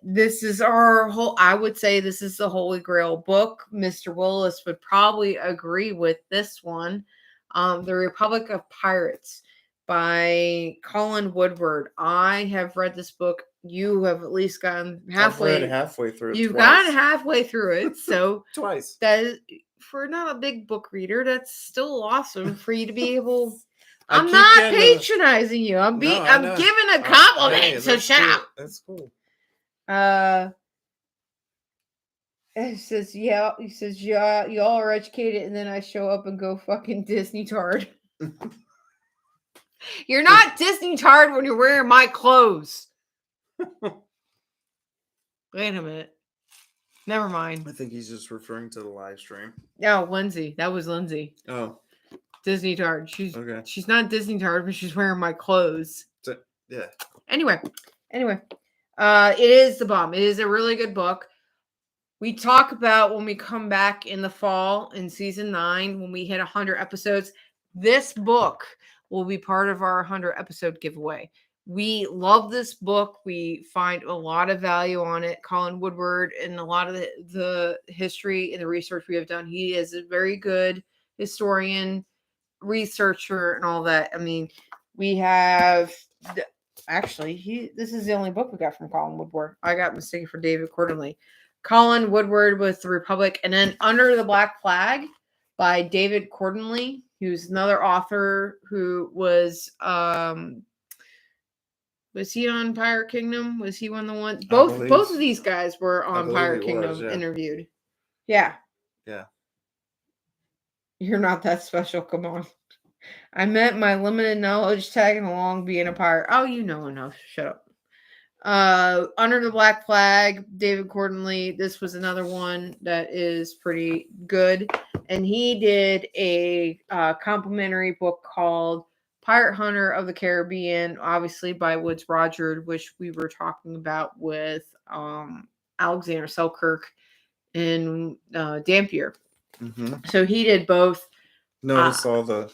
this is our whole, I would say this is the Holy Grail book. Mr. Willis would probably agree with this one. The Republic of Pirates by Colin Woodward. I have read this book. You have at least gotten halfway. I've read halfway through it. You've gotten halfway through it. So twice. That is, for not a big book reader, that's still awesome for you to be able. I'm not patronizing you. I'm giving a compliment. So shut up. That's cool. It says, yeah, he says, yeah, y'all are educated, and then I show up and go fucking Disney tard. You're not Disney tard when you're wearing my clothes. Wait a minute. Never mind. I think he's just referring to the live stream. No, Lindsay. That was Lindsay. Oh. Disney tard. She's not Disney tard, but she's wearing my clothes. Yeah. Anyway. It is the bomb. It is a really good book. We talk about when we come back in the fall in season 9, when we hit 100 episodes, this book will be part of our 100 episode giveaway. We love this book. We find a lot of value on it. Colin Woodward and a lot of the history and the research we have done. He is a very good historian, researcher, and all that. I mean, we have... Actually, this is the only book we got from Colin Woodward. I got mistaken for David Quarterly. Colin Woodward with The Republic, and then Under the Black Flag by David Quarterly, who's another author who was he on Pirate Kingdom? Was he one of the ones? Both of these guys were on Pirate Kingdom interviewed. Yeah. Yeah. You're not that special. Come on. I meant my limited knowledge tagging along being a pirate. Oh, you know enough. Shut up. Under the Black Flag, David Quarterly. This was another one that is pretty good. And he did a complimentary book called Pirate Hunter of the Caribbean, obviously by Woodes Rogers, which we were talking about with Alexander Selkirk and Dampier. Mm-hmm. So he did both. Notice all the...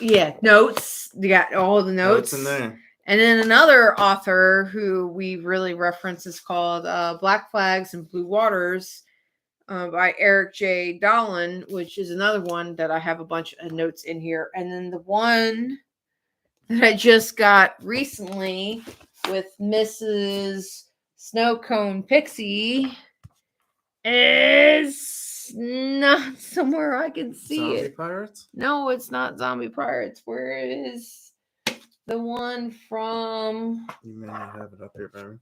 Yeah, notes. You got all the notes in there. And then another author who we really reference is called Black Flags and Blue Waters by Eric J. Dolan, which is another one that I have a bunch of notes in here. And then the one that I just got recently with Mrs. Snowcone Pixie is not somewhere I can see Zombie it. Pirates? No, it's not Zombie Pirates. Where is the one from? You may not have it up here, baby.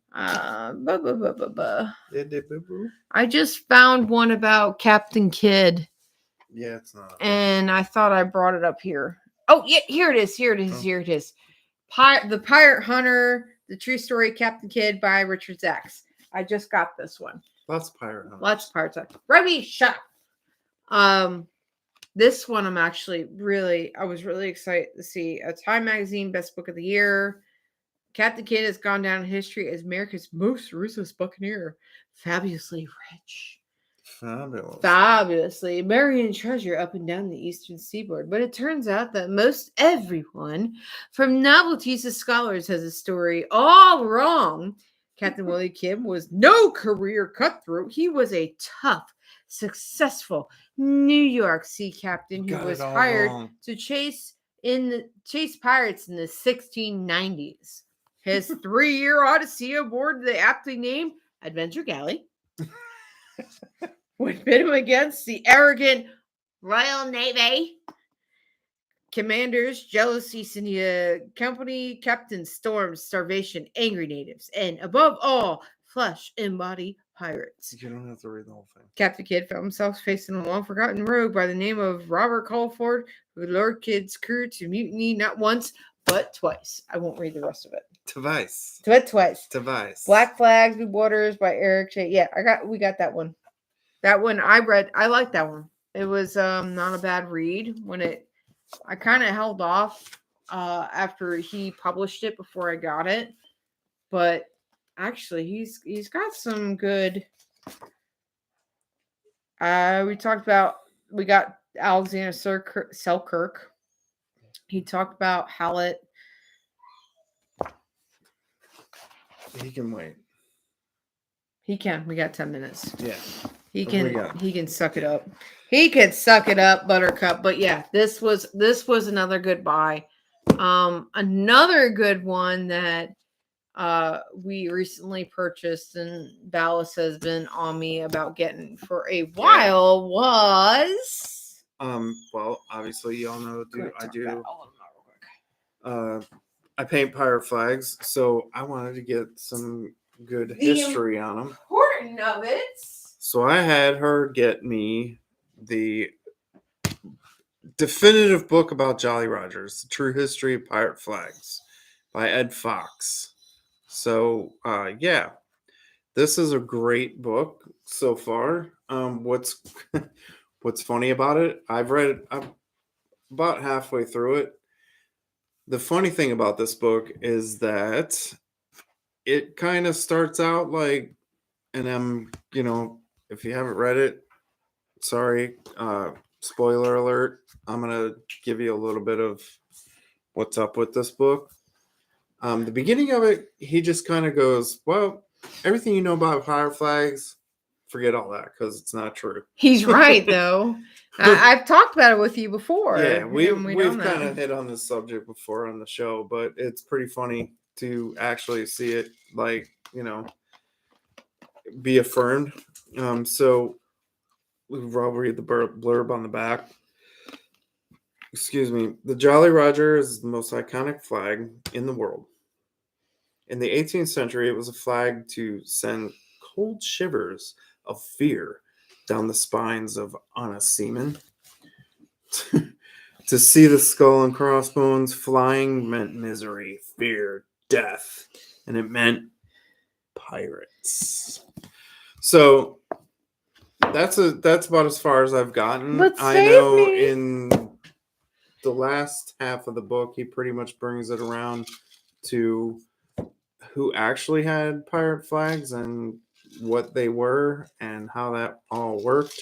I just found one about Captain Kidd. Yeah, it's not. And I thought I brought it up here. Oh, yeah, here it is. Here it is. The Pirate Hunter, The True Story, Captain Kidd by Richard Zacks. I just got this one. Lots of pirate hunters. Lots of pirates. Remy, shut up. This one I was really excited to see. A Time Magazine Best Book of the Year. Captain Kidd has gone down in history as America's most ruthless buccaneer. Fabulously rich. Fabulously. Burying treasure up and down the eastern seaboard. But it turns out that most everyone, from novelties to scholars, has a story all wrong. Captain Willie Kim was no career cutthroat. He was a tough, successful New York sea captain who was hired to chase pirates in the 1690s. His 3-year odyssey aboard the aptly named Adventure Galley would pit him against the arrogant Royal Navy. commanders, jealousy, company captains, storms, starvation, angry natives, and above all, flesh and body pirates. You don't have to read the whole thing. Captain Kidd found himself facing a long-forgotten rogue by the name of Robert Caulford, who lured Kidd's crew to mutiny not once, but twice. I won't read the rest of it. Twice. Twice. Black Flags, Blue Waters by Eric J. Yeah, we got that one. That one I read. I liked that one. It was not a bad read. I kind of held off after he published it before I got it, but actually he's got some good. We got Alexander Selkirk. He talked about Hallett. He can wait. He can. We got 10 minutes. Yeah. He can suck it up. He can suck it up, Buttercup. But yeah, this was another good buy. Another good one that we recently purchased and Ballast has been on me about getting for a while was well, obviously you all know I paint pirate flags, so I wanted to get some good history on them. Important of it. So I had her get me the definitive book about Jolly Rogers, The True History of Pirate Flags by Ed Fox. So, yeah, this is a great book so far. What's funny about it, I'm about halfway through it. The funny thing about this book is that it kind of starts out like, and if you haven't read it, sorry, spoiler alert, I'm going to give you a little bit of what's up with this book. The beginning of it, he just kind of goes, well, everything you know about pirate flags, forget all that because it's not true. He's right, though. I've talked about it with you before. Yeah, we've kind of hit on this subject before on the show, but it's pretty funny to actually see it, be affirmed. So I'll read the blurb on the back. Excuse me. The Jolly Roger is the most iconic flag in the world. In the 18th century, it was a flag to send cold shivers of fear down the spines of honest seamen. To see the skull and crossbones flying meant misery, fear, death, and it meant pirates. So that's about as far as I've gotten. I know in the last half of the book, he pretty much brings it around to who actually had pirate flags and what they were and how that all worked.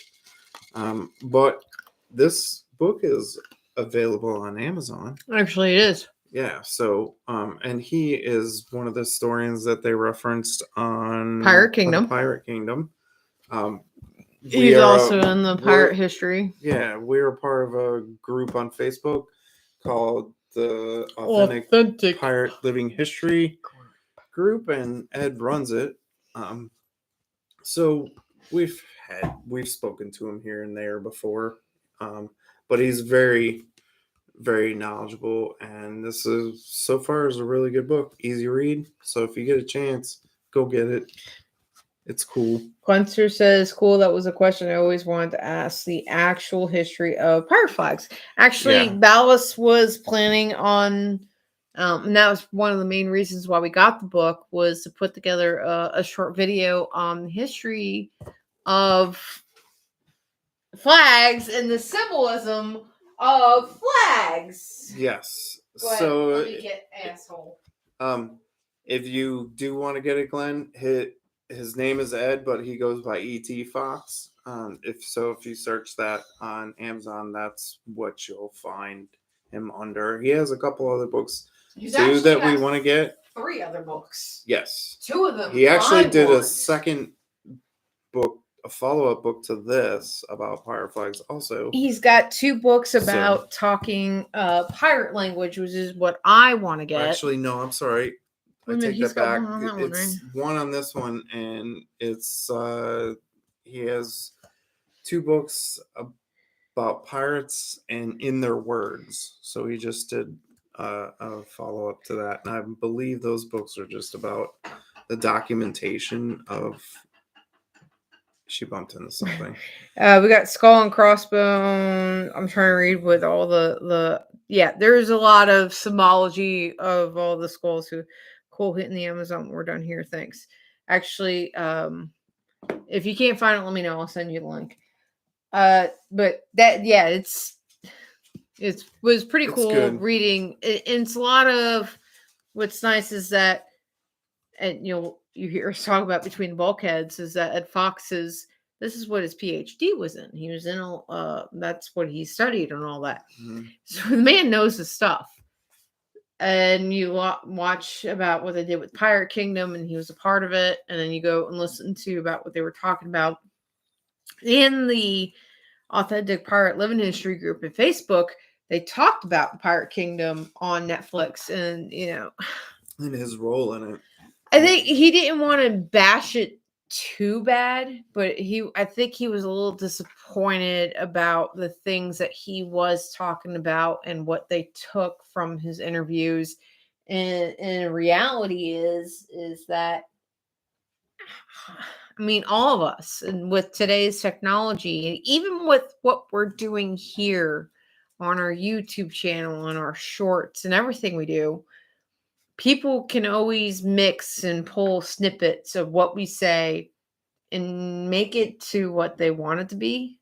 But this book is available on Amazon. Actually, it is. Yeah. So, and he is one of the historians that they referenced on Pirate Kingdom. He's also in the pirate history. Yeah, we're part of a group on Facebook called the Authentic Pirate Living History group, and Ed runs it. So we've spoken to him here and there before, but he's very, very knowledgeable, and this is so far is a really good book, easy read. So if you get a chance, go get it. It's cool. Quenster says, cool. That was a question I always wanted to ask. The actual history of pirate flags. Actually, Ballast was planning on, and that was one of the main reasons why we got the book, was to put together a short video on the history of flags and the symbolism of flags. Yes. But so let me get asshole. If you do want to get it, Glenn, his name is Ed, but he goes by E.T. Fox. If you search that on Amazon, that's what you'll find him under. He has a couple other books too that we want to get. 3 other books. Yes. 2 of them. He actually did a second book, a follow-up book to this about pirate flags also. He's got 2 books about talking pirate language, which is what I want to get. Actually, no, I'm sorry. I take that back. It's one on this one, and it's he has 2 books about pirates and in their words. So he just did a follow up to that, and I believe those books are just about the documentation of. She bumped into something. We got Skull and Crossbone. I'm trying to read with all the there's a lot of symbology of all the skulls. Who cool hitting the Amazon. We're done here. Thanks. Actually, if you can't find it, let me know. I'll send you the link. But that it was pretty cool good. reading. It's a lot of what's nice is that, and you hear us talk about between the bulkheads, is that Ed Fox's, this is what his PhD was in. He was in that's what he studied and all that. Mm-hmm. So the man knows his stuff. And you watch about what they did with Pirate Kingdom, and he was a part of it. And then you go and listen to about what they were talking about in the Authentic Pirate Living History group in Facebook. They talked about the Pirate Kingdom on Netflix, and and his role in it. I think he didn't want to bash it too bad, but I think he was a little disappointed about the things that he was talking about and what they took from his interviews. And reality is that, I mean, all of us, and with today's technology, even with what we're doing here on our YouTube channel and our shorts and everything we do, people can always mix and pull snippets of what we say and make it to what they want it to be.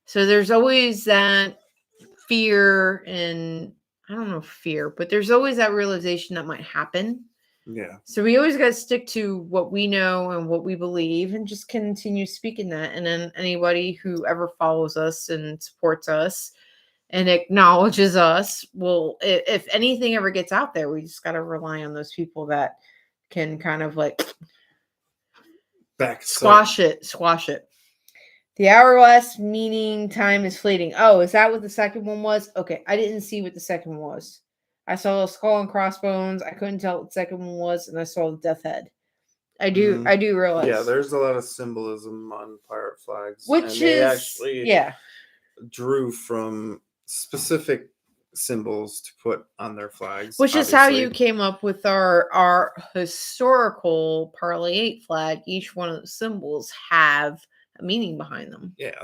So there's always that fear, and I don't know fear, but there's always that realization that might happen. Yeah. So we always got to stick to what we know and what we believe and just continue speaking that. And then anybody who ever follows us and supports us and acknowledges us, well, if anything ever gets out there, we just got to rely on those people that can kind of like squash it. The hourglass meaning time is fleeting. Oh, is that what the second one was? Okay, I didn't see what the second one was. I saw a skull and crossbones. I couldn't tell what the second one was, and I saw the death head. I do realize. Yeah, there's a lot of symbolism on pirate flags, which and is they actually drew from specific symbols to put on their flags. Which is how you came up with our historical Parlay 8 flag. Each one of the symbols have a meaning behind them. Yeah,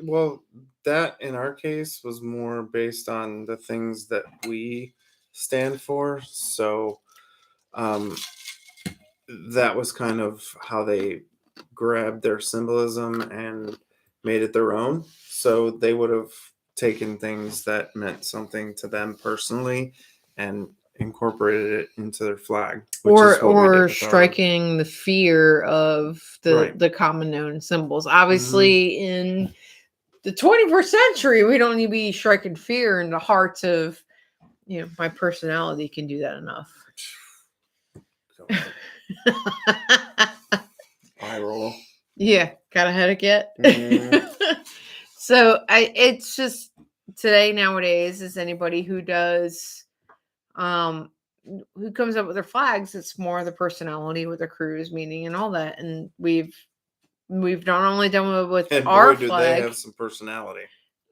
well, that in our case was more based on the things that we stand for. So that was kind of how they grabbed their symbolism and made it their own. So they would have taken things that meant something to them personally and incorporated it into their flag, or striking the fear of the common known symbols. Obviously, in the 21st century, we don't need to be striking fear in the hearts of, my personality can do that enough. Eye roll. Yeah, got a headache yet? So it's just today, nowadays, is anybody who does who comes up with their flags, it's more the personality with the crew's meaning and all that. And we've not only done it with our flag. They have some personality.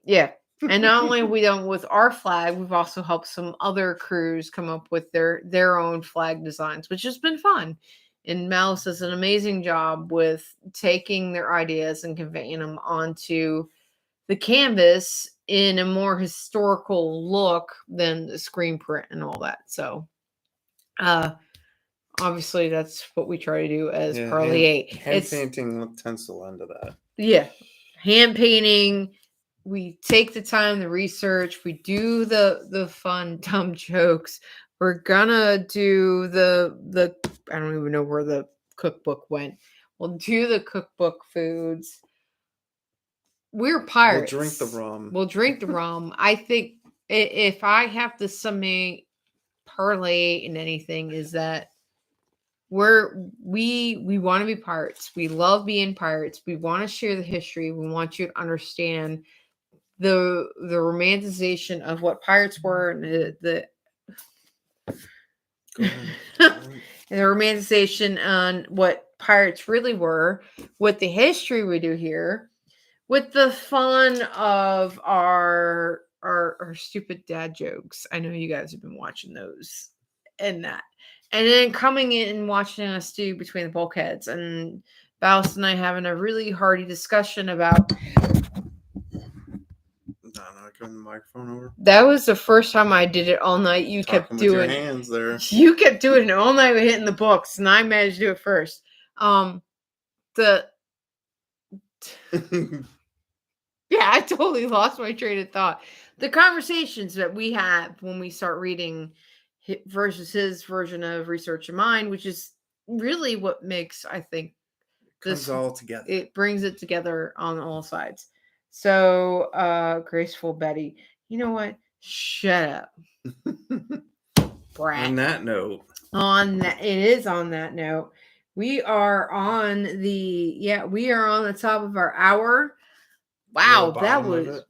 Yeah. And not only have we done with our flag, we've also helped some other crews come up with their own flag designs, which has been fun. And Malice does an amazing job with taking their ideas and conveying them onto the canvas in a more historical look than the screen print and all that. So obviously that's what we try to do as Parlay 8. Hand painting with tinsel into that. Yeah. Hand painting. We take the time to research. We do the fun, dumb jokes. We're gonna do the I don't even know where the cookbook went. We'll do the cookbook foods. We're pirates. We'll drink the rum. I think if I have to summate Parlay in anything, is that we want to be pirates. We love being pirates. We want to share the history. We want you to understand the romanticization of what pirates were and the romanticization on what pirates really were, what the history we do here. with the fun of our stupid dad jokes. I know you guys have been watching those and that. And then coming in and watching us do Between the Bulkheads, and Ballast and I having a really hearty discussion about. I turn the microphone over. That was the first time I did it all night. You Talking kept with doing your hands there. You kept doing it all night with hitting the books, and I managed to do it first. Yeah, I totally lost my train of thought. The conversations that we have when we start reading versus his version of Research of Mind, which is really what makes, I think, Comes all together. It brings it together on all sides. So, Graceful Betty, you know what? Shut up. On that note. It is on that note. We are on the top of our hour. Wow, that was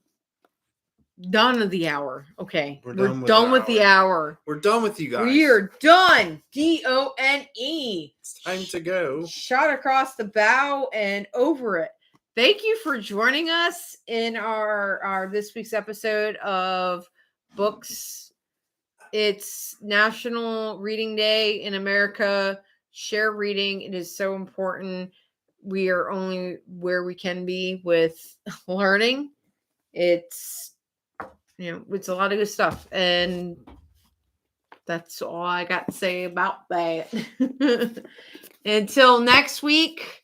done of the hour. Okay. We're done with the hour. We're done with you guys. We are done. DONE. It's time to go. Shot across the bow and over it. Thank you for joining us in our this week's episode of Books. It's National Reading Day in America. Share reading. It is so important. We are only where we can be with learning. It's a lot of good stuff. And that's all I got to say about that. Until next week,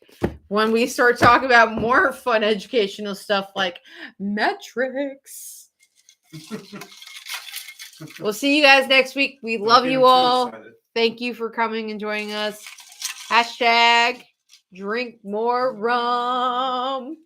when we start talking about more fun educational stuff like metrics. We'll see you guys next week. We love you all. Thank you for coming and joining us. # drink more rum.